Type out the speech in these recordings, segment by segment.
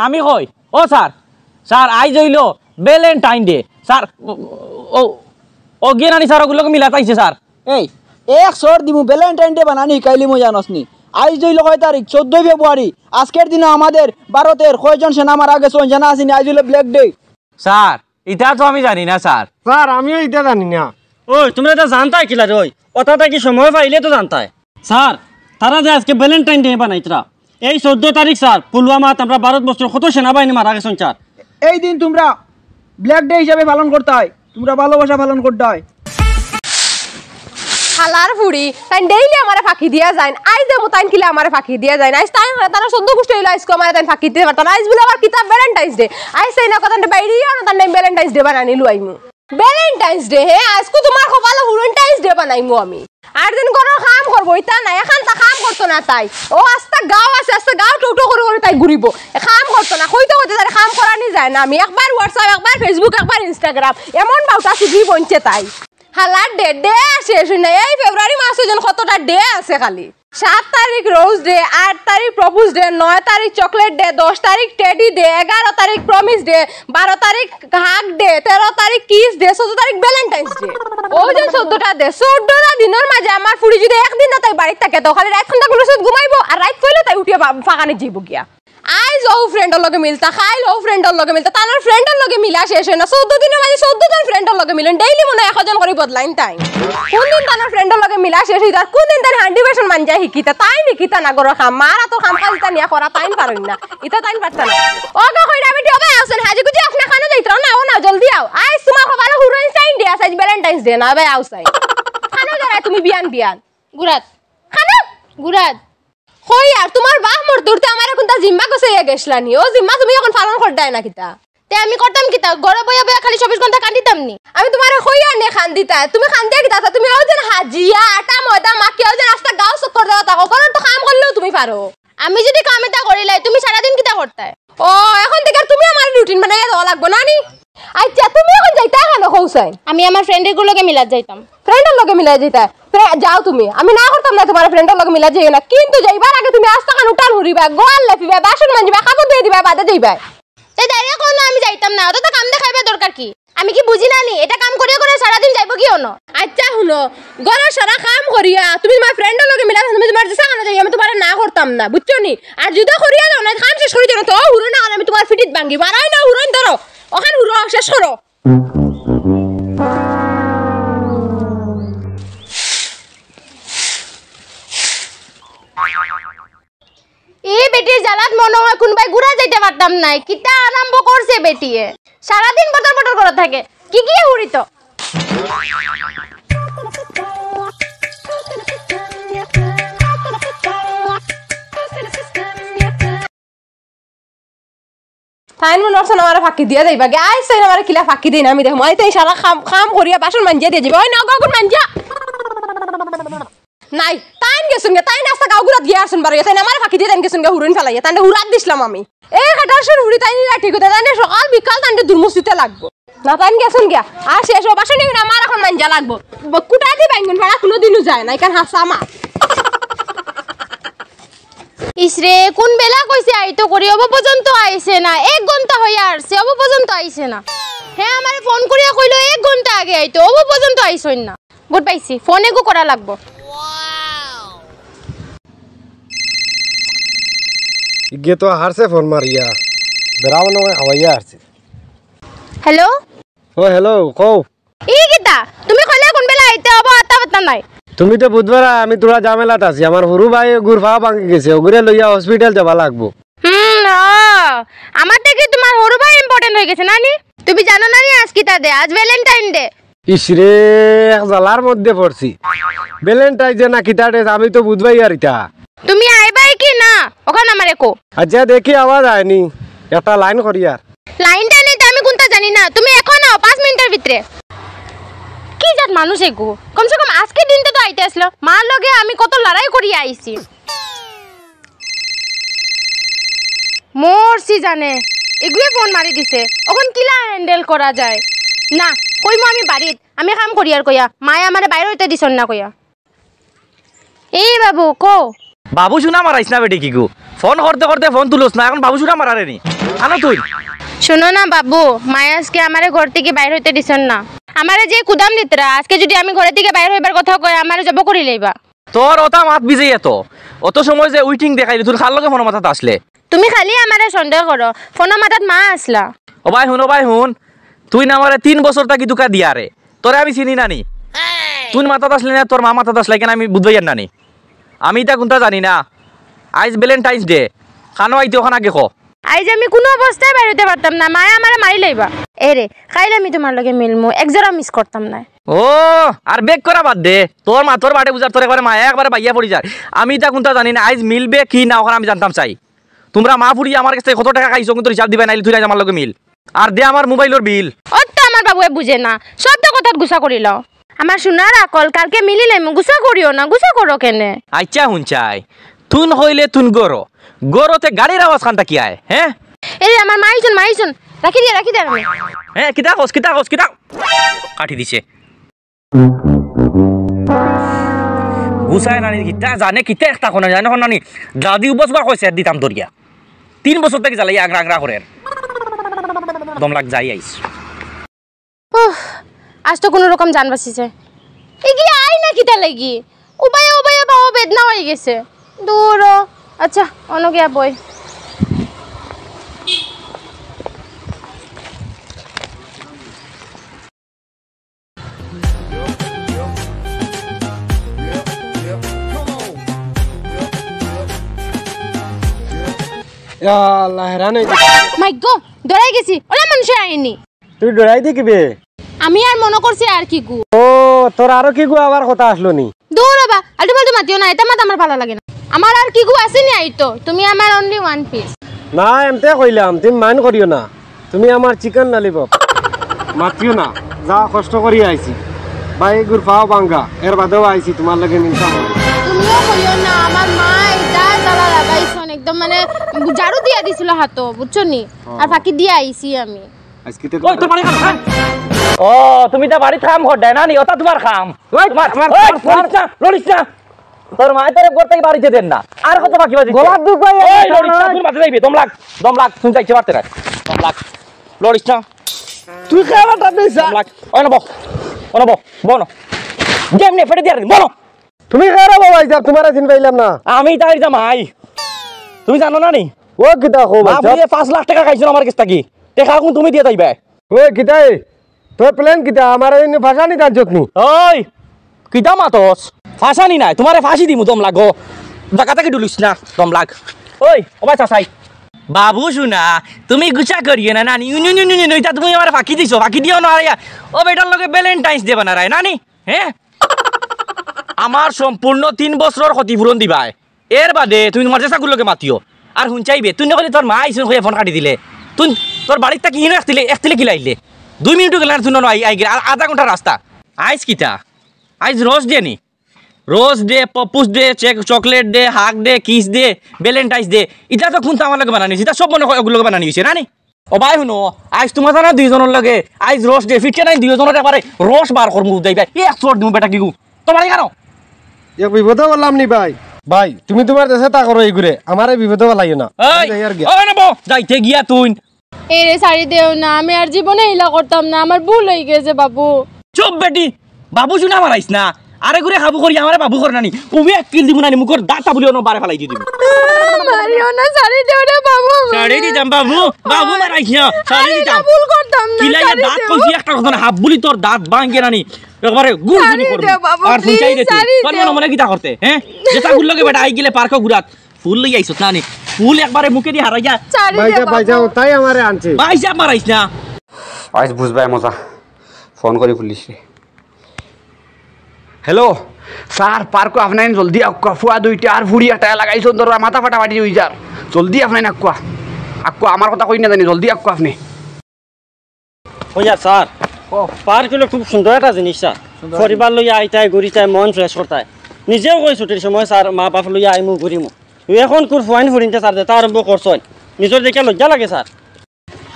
আমি কই ও sir sir আইজ হইল ভ্যালেন্টাইন ডে স্যার ও গিয়ে স্যার ওগুলোকে মিলাতাইছে স্যার এই এক সর দিমু ভ্যালেন্টাইন ডে বানানি কাইলি মো জানসনি আইজ হইল কয় তারিখ 14 ফেব্রুয়ারি আজকের দিনে আমাদের ভারতের কয়জন সেনা মারা গেছে জানা আসেনি আইজ হইল ব্ল্যাক ডে স্যার এটা তো আমি জানি না স্যার স্যার আমিও এটা জানি না ওই তোমরা এটা জানতাই কিলা রে ওই কথাটা কি সময় পাইলে তো জানতাই স্যার তারা যে আজকে ভ্যালেন্টাইন ডে বানাইতরা এই 14 তারিখ স্যার পুলওয়ামাত আমরা ভারতবর্ষের কত সেনাবাহিনী মারা গেছেন স্যার এই দিন তোমরা ব্ল্যাক ডে হিসাবে পালন করতে হয় তোমরা ভালোবাসা পালন করতে হয় হালার ফুড়ি তাই ডেইলি আমারে ফাঁকি দিয়া যায় আইজ যে মোতাইন কিলা আমারে ফাঁকি দিয়া যায় আইজ তাই তারা 14 গোষ্ঠী হইলো আইজ আমারে তাই ফাঁকি দিতে পারতাম আইজ বলে আবার কিতাব ভ্যালেন্টাইন্স ডে আইজ সেই না কথা বাইরিয়া না তাই ভ্যালেন্টাইন্স ডে বানানি লুয়াইমু ভ্যালেন্টাইন্স ডে হে আজকে তোমার কপালে ভ্যালেন্টাইন্স ডে বানাইমু আমি আর দিন কোন কাম করব ইতা না এখন তা কাম করতো না তাই ও আস্তা গাঁও আছে আস্তা গাঁও টোটো করে করে তাই ঘুরিব কাম করতো না কইতে কইতে তার কাম করানি যায় না আমি একবার হোয়াটসঅ্যাপ একবার ফেসবুক একবার ইনস্টাগ্রাম এমন বাউটা সিগি বনছে তাই হালার ডে আসে শুনে এই ফেব্রুয়ারি মাসে যেন কতটা ডে আছে খালি 7 তারিখ রোজ ডে 8 তারিখ প্রপোজ ডে 9 তারিখ চকলেট ডে 10 তারিখ টেডি ডে 11 তারিখ প্রমিস ডে 12 তারিখ হাগ ডে 13 তারিখ কিস ডে 14 তারিখ ভ্যালেন্টাইন্স ডে ও যে 14টা ডে 14টা দিনের মাঝে আমার ফুড়ি যদি একদিন না তাই বাড়িতে থাকে তো খালি রাত ঘন্টা গুলোর সাথে ঘুমাইবো আর রাত কইলে তাই উঠিয়া ফাঁকানে যাইব গিয়া আইজ ও ফ্রেন্ডর লগে মিলতা খাইল ও ফ্রেন্ডর লগে মিলতা তার ফ্রেন্ডর লগে মিলা শেষ হয় না 14 দিনের মাঝে 14 জন ফ্রেন্ডর লগে মিলেন ডেইলি মনে 1 জন করে বদলাইন তাই কোন দিন তার ফ্রেন্ডর লগে মিলা শেষ হই তার কোন দিন তার হান্ডি বেশন মান যায় হিকিতা তাই নিকিতা না গর খাম মারা তো খাম কাজটা নিয়া করা তাইন পারেন না ইতা তাইন পারতা না ও গো কইরা আমি দিও ভাই আছেন হাজি গুজি আপনি খানা যাইতরা না ও না জলদি আও আইজ তোমার কপালে ভ্যালেন্টাইন ডে আছে ভ্যালেন্টাইন্স ডে না ভাই আউসাই খানা যারা তুমি বিয়ান গুরাত খানা গুরাত কই আর তোমার বাহ মোর দূরতে আমার এখন তা জিম্মা কইছে গেছলানি ও জিম্মা তুমি এখন পালন করতাই না কিতা তে আমি করতাম কিতা গড়ে বয়া বয়া খালি 24 ঘন্টা কান্দিতাম নি আমি তোমারে কইয়া নে খান্দিতা তুমি খান্দিয়া কিতা তুমি ও যেন হাজিয়া আটা ময়দা মাখি ও যেন রাস্তা গাও চক্কর দাও তা কোন তো কাম করলেও তুমি পারো আমি যদি কাম এটা করিলাই তুমি সারা দিন কিতা করতাই ও এখন থেকে তুমি আমার রুটিন বানাইয়া দেওয়া লাগবে না নি আচ্ছা তুমি এখন যাইতা কেন কইছাই আমি আমার ফ্রেন্ডের গুলোকে মিলা যাইতাম ফ্রেন্ডের লগে মিলা যাইতা যাও তুমি আমি না করতাম না তোমার ফ্রেন্ডের লগে মিলা যাইও না কিন্তু যাইবার আগে তুমি আস্তা কান উঠান হরিবা গোয়াল লাফিবা বাসন মানজিবা কাপড় ধুই দিবা বাদে যাইবা এই দাঁড়িয়ে কোন আমি যাইতাম না অত তো কাম দেখাইবা দরকার কি আমি কি বুঝি না নি এটা কাম করিয়া করে সারা দিন যাইবো কি হনো আচ্ছা হুনো গরো সারা কাম করিয়া তুমি তোমার ফ্রেন্ডের লগে মিলা তুমি তোমার যে সাকানো যাই আমি তোমার না করতাম না বুঝছো নি আর যদি করিয়া দাও না কাম শেষ করি দাও তো হুরো না আমি তোমার ফিটিত ভাঙি মারাই না হুরোন ধরো ওখান হুরো শেষ করো এই বেটির জালাত মনে হয় কোনবাই ঘুরা যাইতে পারতাম নাই কিটা আরম্ভ করছে বেটিয়ে সারা দিন বটর বটর করে থাকে কি কি হুড়িতো তাই মনে হচ্ছে আমার ফাঁকি দিয়া যাইবা গে আইস তাই আমার কিলা ফাঁকি দিই না আমি দেখো তাই সারা কাম করিয়া বাসন মানজিয়া দিয়ে যাবে ওই না গগুন মানজিয়া নাই তাইন গেছুন গে তাই নাস্তা গাও গুরাত গিয়া আসুন বারে তাই আমার ফাঁকি দিয়ে তাইন গেছুন গে হুরুন ফেলাইয়া তাইন হুরাত দিছিলাম আমি এই কাটারশন হুড়ি তাইন ঠিক হতে তাইন সকাল বিকাল তাইন দুর্মুসিতে লাগবো না তাইন গেছুন গিয়া আর শেষ বাসন নিবি না আমার এখন মানজা লাগবো কুটা দি বাইঙ্গুন ভাড়া কোনোদিনও যায় না এখান হাসা আমার ইসরে কোন বেলা কইছে আইতো করি অব পর্যন্ত আইছে না 1 ঘন্টা হইয়া আসছে অব পর্যন্ত আইছে না হ্যাঁ আমারে ফোন করিয়া কইলো 1 ঘন্টা আগে আইতো অব পর্যন্ত আইছই না গুড পাইছি ফোনে গো করা লাগবো ইগে তো হারছে ফোন মারিয়া বেরাও না হইয়া আসছে হ্যালো ও হ্যালো কও ই কিতা তুমি কইলে কোন বেলা আইতে অব আতা বাতা নাই তুমি তো বুধবার আমি তোরা ঝামেলাত আছি আমার হরু ভাই গুরফা ভাঙি গেছে ওগুরে লইয়া হসপিটাল যাবা লাগবো আমার থেকে তোমার হরু ভাই ইম্পর্টেন্ট হয়ে গেছে নানি তুমি জানো না নি আজ কিতা দে আজ ভ্যালেন্টাইন ডে ইসরে এক জালার মধ্যে পড়ছি ভ্যালেন্টাইন ডে না কিতা ডে আমি তো বুঝবাই আর ইটা তুমি আইবাই কি না ওখানে আমারে কো আচ্ছা দেখি আওয়াজ আয়নি একটা লাইন করি আর লাইনটা নেই আমি কোনটা জানি না তুমি এখন 5 মিনিটের ভিতরে কি জাত মানুষ এগো কমসে কম আজকে দিনতে তো আইতে আসলো মার লগে আমি কত লড়াই করি আইছি মোরসি জানে এগুলো ফোন মারি দিছে এখন কিলা হ্যান্ডেল করা যায় না কইমো আমি বাড়িত আমি কাম করি আর কইয়া মায়ে আমারে বাইরে হইতে দিছন না কইয়া এই বাবু কো বাবু শুনা মারাইছ না বেটি কি গো ফোন করতে করতে ফোন তুলোস না এখন বাবু শুনা মারারে নি আনো তুই শোনো না বাবু মায়া আজকে আমারে ঘর থেকে বাইর হইতে দিছেন না আমারে যে কুদাম দিতরা আজকে যদি আমি ঘরে থেকে বাইর হইবার কথা কই আমারে জব করি লইবা তোর ওটা মাত বিজে অত সময় যে উইটিং দেখাইলি তোর খাল লগে ফোন মাথাত আসলে তুমি খালি আমারে সন্দেহ করো ফোনো মাথাত মা আসলা ও ভাই হুন তুই না আমারে 3 বছর তাকি দুকা দিয়া রে তোরে আমি চিনি নানি তুই মাথাত আসলে না তোর মা মাথাত আসলে কেন আমি বুঝবাই নানি আমি তা কোনটা জানি না আজ ভ্যালেন্টাইন্স ডে খানো আইতে ওখান আগে খো আইজ আমি কোনো অবস্থায় বাইর হইতে পারতাম না মায়া আমারে মারি লইবা এরে খাইলে আমি তোমার লগে মিলমু একজোড়া মিস করতাম না ও আর বেক করা বাদ দে তোর মা তোর বাটে বুঝার তোর একবারে মায়া একবারে বাইয়া পড়ি যায় আমি তা কোনটা জানি না আজ মিলবে কি না ওখানে আমি জানতাম চাই তোমরা মা ফুড়ি আমার কাছে কত টাকা খাইছো কিন্তু হিসাব দিবে নাইলে তুই আমার লগে মিল আর দে আমার মোবাইলের বিল অত আমার বাবুয়ে বুঝে না সব তো কথাত গুছা করিল আমার সোনার আকল কালকে মিলিলে গুছা করিও না গুছা করো কেনে আচ্ছা হুনচাই তুন হইলে তুন গরতে গাড়ির আওয়াজ খানটা কি আয় হ্যাঁ এরে আমার মাইছুন রাখি দে আমি হ্যাঁ কিতা কাটি দিছে গুছাই নানি কিতা জানে কিতা একটা কোনা জানে কোন নানি দাদি বসবা কইছে দিতাম দরিয়া 3 বছর থেকে জ্বালাই আগ্রা করে দম লাগ যাই আইস আজ তো কোনো রকম জান বাঁচিছে এগি আই না কিতা লাগি উবাই বাবা বেদনা হয়ে গেছে দূর আচ্ছা অন্য গিয়া বই মাই গো ডরাই গেছি ওলা মানুষ আইনি তুই ডরাই দিকিবে আমি আর মনে করছি আর কি গু ও তোর আরো কি গু আবার কথা আসলো নি দূর বাবা আলটু ফালতু মাতিও না এটা মাত আমার ভালো লাগে না আমার আর কি গু আসেনি আইতো তুমি আমার অনলি ওয়ান পিস না এমতে কইলাম তুমি মান করিও না তুমি আমার চিকেন ললিপপ মাতিও না যা কষ্ট করি আইছি বাই গুর পাও বাঙ্গা এর বাদেও আইছি তোমার লগে মিলতাম তুমিও কইও না আমার মা এটা জ্বালা লাগাইছন একদম মানে ঝাড়ু দিয়া দিছিল হাতো বুঝছো নি আর ফাঁকি দিয়া আইছি আমি আজকে তো ওই তোর বাড়ি খাম ও তুমি তা বাড়ি খাম ঘর দেয় না নি ওটা তোমার খাম ওই তোমার লড়িস না তোর মা তোর ঘর থেকে বাড়িতে দেন না আর কত বাকি বাজি গোলাপ দুধ ভাই ওই লড়িস না তুই মাঝে যাইবে দম লাগ শুন যাইতে পারতে না দম লাগ লড়িস না তুই খাওয়াটা দিছ দম লাগ ওই না বনো গেম নে ফেটে দিয়া বলো তুমি খারা বাবা যাব তোমার দিন পাইলাম না আমি তাই জামাই তুমি জানো না নি ও কিতা কো ভাই আপনি 5 লাখ টাকা খাইছো আমার কাছ থেকে টাকা কোন তুমি দিয়ে যাইবে ও কিতাই তোর প্ল্যান কিতা আমার ইনি ভাষা নি দাঁজত নি ওই কিতা মাতস ফাঁসানি নাই তোমারে ফাঁসি দিমু দম লাগো জায়গা থেকে ডুলিস না দম লাগ ওই ও ভাই চাচাই বাবু শুনা তুমি গুছা করিয়ে না নানি এটা তুমি আমার ফাঁকি দিছো ফাঁকি দিও না ও বেটার লগে ভ্যালেন্টাইন্স ডে বানারায় নানি হ্যাঁ আমার সম্পূর্ণ 3 বছরের ক্ষতিপূরণ দিবাই এর বাদে তুমি তোমার চেষ্টাগুলোর লগে মাতিও আর শুন চাইবে তুই নকলে তোর মা আইসুন হয়ে ফোন কাটি দিলে তুই তোর বাড়ির তা কি একতিলে কি লাইলে 2 মিনিট গেলে তুই নয় আই গেলে আধা ঘন্টা রাস্তা আইস কিতা আইস রোজ ডে নি rose day propose day chocolate day hug day kiss day Valentine's day এটা তো কোনটা আমার লগে বানানিস এটা সব মনে ওগুলো বানানি হয়েছে নানি ও ভাই শুনো আইস তোমার জানা 2 জনের লগে আইস রোজ ডে ফিটকে নাই 2 জনের একবারে রস বার করমু যাইবা এক চোট দিমু বেটা কি গু তোমার কেন এক বিপদ বললাম নি ভাই ভাই তুমি তোমার দেশে তা করো এই ঘুরে আমারে বিপদ বলাইও না ওই না বো যাইতে গিয়া তুই এরে সারি দেও না আমি আর জীবনে ইলা করতাম না আমার ভুল হয়ে গেছে বাবু চুপ বেটি বাবু শুনা মারাইস না আরে ঘুরে খাবু করি আমারে বাবু করে নানি উবে এক কিল দিমু নানি মুখর দাঁতা বলিও না বারে ফেলাই দিবি মারিও না সারি দেও রে বাবু সারি দিতাম বাবু মারাইস না সারি দিতাম ভুল করতাম না কিলাইয়া দাঁত কইছি একটা কথা না হাফ বলি তোর দাঁত ভাঙে নানি একবারে গুল গুলি করব আর ফুটাই দে তুই কোন মনে কিটা করতে হ্যাঁ যেটা গুল লগে বেটা আই গেলে পার্ক ঘুরাত ফুল লই আইছত নানি ফুল একবারে মুখে দি হারাইয়া ভাই যাও তাই আমারে আনছে ভাই যা মারাইস না আজ বুঝবাই মজা ফোন করে পুলিশ হ্যালো স্যার পার্ক আপনার জলদি আকুয়া ফুয়া 2টা আর ফুড়ি একটা লাগাইছো ধর মাথা ফাটাফাটি হয়ে যার জলদি আপনার আকুয়া আমার কথা কই না জানি জলদি আকুয়া আপনি ও স্যার পার্ক হলো খুব সুন্দর একটা জিনিস স্যার পরিবার লইয়া আইতাই ঘুরিতাই মন ফ্রেশ করতাই নিজেও কই ছুটির সময় স্যার মা বাপ লইয়া আইমু ঘুরিমু তুই এখন কোর ফাইন ফুরিনতে স্যার যেটা আরম্ভ করছই নিজের দেখে লজ্জা লাগে স্যার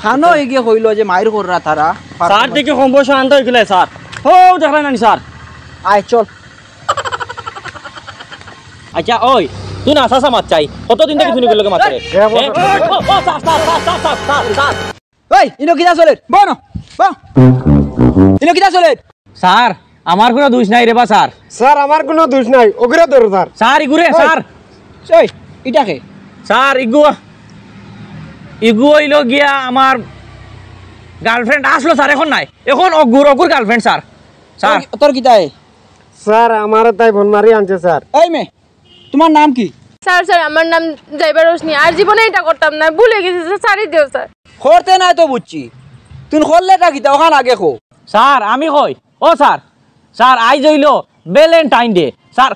খানো এগিয়ে কইল যে মায়ের কররা তারা স্যার দেখে কম বয়স আনতে হইলে স্যার ও দেখলেন নানি স্যার আয় চল আচ্ছা ওই তুই না আসা মাত চাই কতদিন থেকে তুই লোকে মাত রে ওই ইনো কিটা চলে বনো বা ইনো কিটা চলে স্যার আমার কোনো দোষ নাই রে বা স্যার স্যার আমার কোনো দোষ নাই ওগরে ধরো স্যার স্যার ইগুরে স্যার ওই ইটাকে স্যার ইগু হইল গিয়া আমার গার্লফ্রেন্ড আসলো স্যার এখন নাই এখন অগুর গার্লফ্রেন্ড স্যার স্যার তোর কিটায় স্যার আমার তাই ফোন মারি আনছে স্যার এই মে তোমার নাম কি স্যার স্যার আমার নাম ড্রাইভার রোশনি আর জীবনে এটা করতাম না ভুলে গেছি স্যার সারি দেও স্যার করতে নাই তো বুঝছি তুই করলে টা কিটা ওখান আগে খো স্যার আমি কই ও স্যার স্যার আইজ হইল ভ্যালেন্টাইন ডে স্যার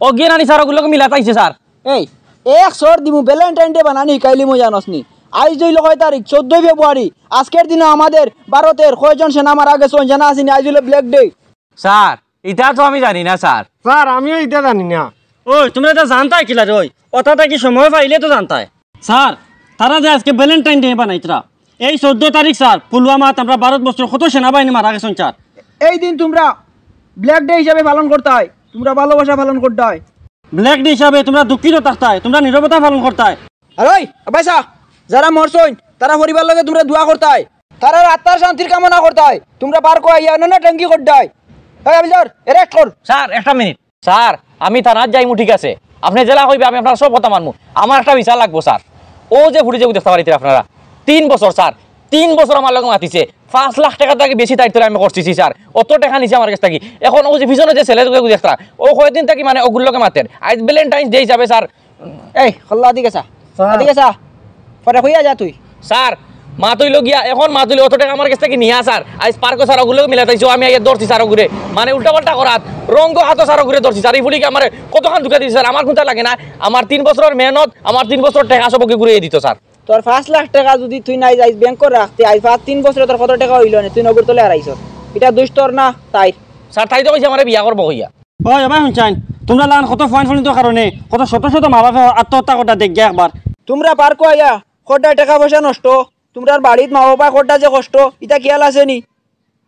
ও গিয়ে নানি স্যার ওগুলোকে মিলা পাইছে স্যার এই 100 দিমু ভ্যালেন্টাইন ডে বানানি কাইলি মো জানোসনি আজ হইল কয় তারিখ 14 ফেব্রুয়ারি আজকের দিনে আমাদের ভারতের কয়জন সেনা মারা গেছে জানা আসেনি আজ হইল ব্ল্যাক ডে স্যার এটা তো আমি জানি না স্যার স্যার আমিও এটা জানি না ওই তোমরা এটা জানতাই কিলা রে ওই কথাটা কি সময় পাইলে তো জানতাই স্যার তারা যে আজকে ভ্যালেন্টাইন ডে বানাইতরা এই 14 তারিখ স্যার পুলওয়ামাত আমরা ভারতবর্ষের কত সেনাবাহিনী মারা গেছেন স্যার এই দিন তোমরা ব্ল্যাক ডে হিসাবে পালন করতে হয় তোমরা ভালোবাসা পালন করতে হয় ব্ল্যাক ডে হিসাবে তোমরা দুঃখিত থাকতাই তোমরা নীরবতা পালন করতাই আর ওই বাইসা যারা মরছইন তারা পরিবার লগে তোমরা দোয়া করতে হয় তারা আত্মার শান্তির কামনা করতে হয় তোমরা পার কো আইয়া না টঙ্কি করতে হয় এই আবিজর এরেস্ট কর স্যার একটা মিনিট স্যার আমি থানার যাইমু ঠিক আছে আপনি জেলা হইবে আমি আপনার সব কথা মানমু আমার একটা বিচার লাগবো স্যার ও যে ফুটে যে দেখতে পারিতে আপনারা 3 বছর স্যার 3 বছর আমার লগে মাতিছে 5 লাখ টাকা থেকে বেশি দায়িত্ব আমি করতেছি স্যার অত টাকা নিছে আমার কাছ থেকে এখন ও যে পিছনে যে ছেলে দেখতা ও কয়েকদিন থেকে মানে ওগুলোকে মাতেন আজ ভ্যালেন্টাইন ডে হিসাবে স্যার এই খল্লা দিকে সা দিকে সা পরে কইয়া যা তুই স্যার মা তুই লগিয়া এখন মা তুই অত টাকা আমার কাছ থেকে নিয়া স্যার আজ পার্ক স্যার ওগুলো মিলাইছো আমি আগে ধরছি স্যার ওগুলো মানে উল্টা পাল্টা করাত রঙ্গ হাত স্যার ওগুলো ধরছি স্যার এই ফুলিকে আমার কতক্ষণ ঢুকে দিচ্ছে স্যার আমার কোনটা লাগে না আমার 3 বছরের মেহনত আমার 3 বছর টাকা সবকে ঘুরিয়ে দিত স্যার তোর 5 লাখ টাকা যদি তুই নাই যাইস ব্যাংক রাখতে আই 3 বছরে তোর কত টাকা হইল না তুই নগর তলে হারাইছ এটা দুষ্ট তোর না তাই স্যার তাই তো কইছে আমারে বিয়া করব কইয়া ওই এবার শুনছেন তোমরা লান কত ফাইন ফলিত কারণে কত শত শত মা বাবা আত্মহত্যা করতে দেখগে একবার তোমরা পার কো আইয়া কোটা টাকা পয়সা নষ্ট তোমরার বাড়িত মা বাবা কোটা যে কষ্ট এটা খেয়াল আছে নি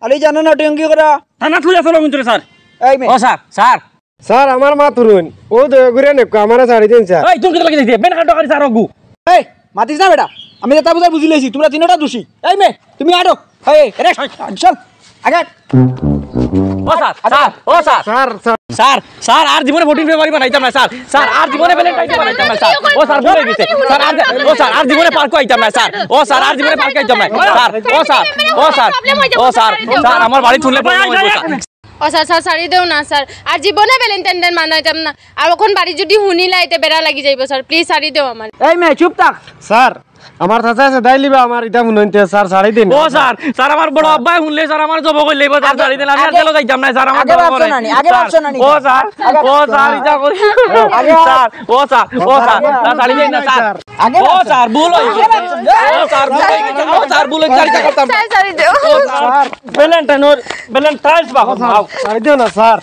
আলি জানো না টঙ্কি করা থানা তুলে চলো কিন্তু স্যার এই মে ও স্যার স্যার স্যার আমার মা তুরুন ও দয়া করে নেক আমারে ছাড়ি দিন স্যার এই তুমি কি লাগি দিতে বেন কাটো করি স্যার ওগু এই মাতিস না বেটা আমি এটা বুঝা বুঝি লইছি তোমরা তিনটা দোষী এই মে তুমি আড়ো এই রে চল আগে ও স্যার স্যার ও sir sir sir sir sir আর জীবনে 14 ফেব্রুয়ারি বানাইতাম না স্যার স্যার আর জীবনে ভ্যালেন্টাইন ডে বানাইতাম না স্যার ও স্যার ভুলে গেছে স্যার আর ও স্যার আর জীবনে পার্ক আইতাম না স্যার ও স্যার আর জীবনে পার্ক আইতাম না স্যার ও স্যার ও স্যার ও স্যার স্যার আমার বাড়ি তুললে ও স্যার স্যার সারি দেও না স্যার আর জীবনে ভ্যালেন্টাইন ডে মানাইতাম না আর এখন বাড়ি যদি হুনিলা এতে বেড়া লাগি যাইব স্যার প্লিজ সারি দেও আমার এই মে চুপ থাক স্যার আমার চাচা আছে দাই লিবা আমার এটা মনে হইতে স্যার ছাড়ি দিন ও স্যার স্যার আমার বড় আব্বাই শুনলে স্যার আমার জব কইলে স্যার ছাড়ি দেন আমি আর চলে যাইতাম না স্যার আমার আগে ভাবছো না নি আগে ভাবছো না নি ও স্যার ইটা করি স্যার ও স্যার ছাড়ি দেন না স্যার ও স্যার ভুল হইছে ও স্যার ভুল হইছে ও স্যার ভুল হইছে ছাড়ি করতাম স্যার সারি দেও ভ্যালেন্টাইন ভ্যালেন্টাইন্স বাহু ছাড়ি দিও না স্যার